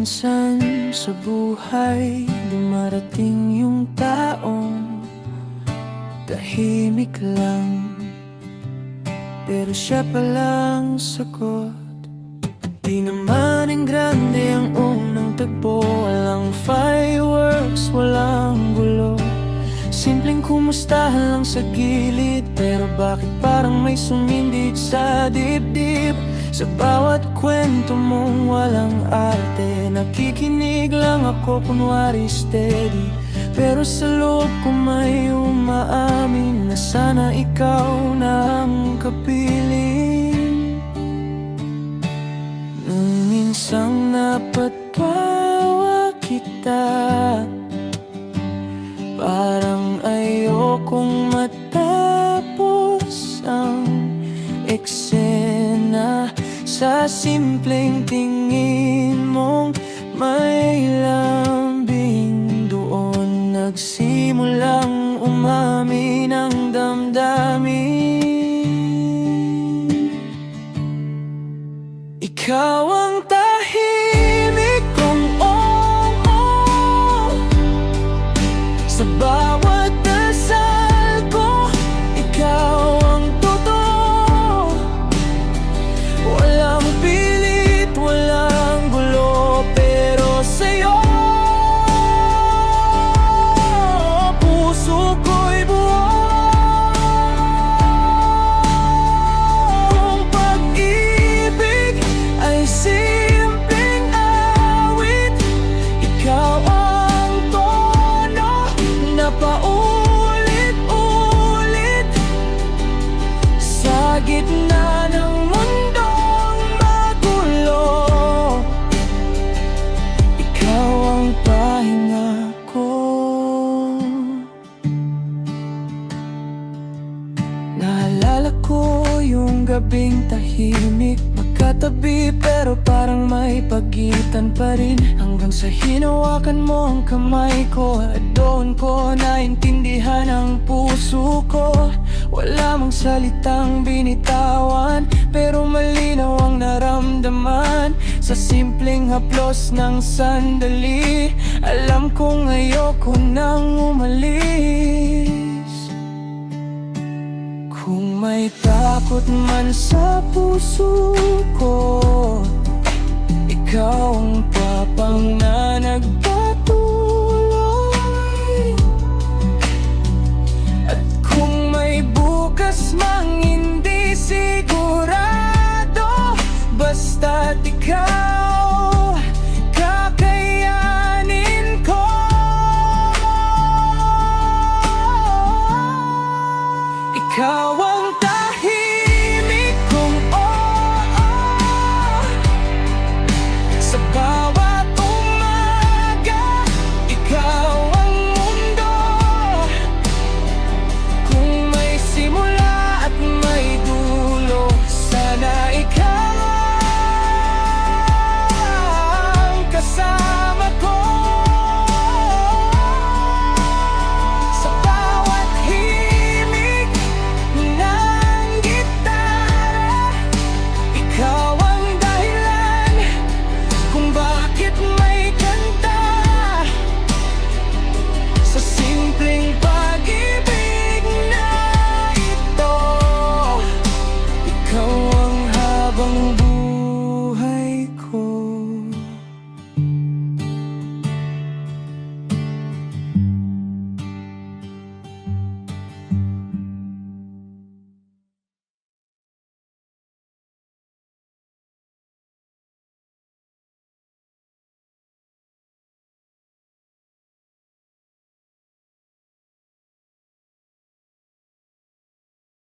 Minsan sa buhay dumarating yung taong tahimik lang, pero siya palang sagot. Di naman ang grande ang unang tagpo, walang fireworks, walang gulo. Simpleng kumustahan lang sa gilid, pero bakit parang may sumindit sa dibdib? Sa bawat kwento mong walang arte, nakikinig lang ako kunwari steady, pero sa loob ko may umaamin na sana ikaw na ang kapiling. Nung minsang napatpawa kita, parang ayokong matapos ang eksena. Sa simpleng tingin mong may lambing, doon nagsimulang umamin ang damdamin. Ikaw ang tahimik kong oo, sa bawat dasal ko, ikaw ang totoo. Walang pilit, walang gulo, pero sa'yo puso ko'y buo. Kung pag-ibig ay simpleng awit, ikaw ang tono na paulit-ulit sa gitna ng mundong magulo. Ikaw ang pahinga ko. Naalala ko yung gabing tahimik, magkatabi pero parang may pagitan pa rin, hanggang sa hinawakan mo ang kamay ko, at doon ko naintindihan ang puso ko. Wala mang salitang binitawan, pero malinaw ang naramdaman. Sa simpleng haplos ng sandali, alam kong ayoko nang umalis. Kung may takot man sa puso ko, ikaw ang papangako.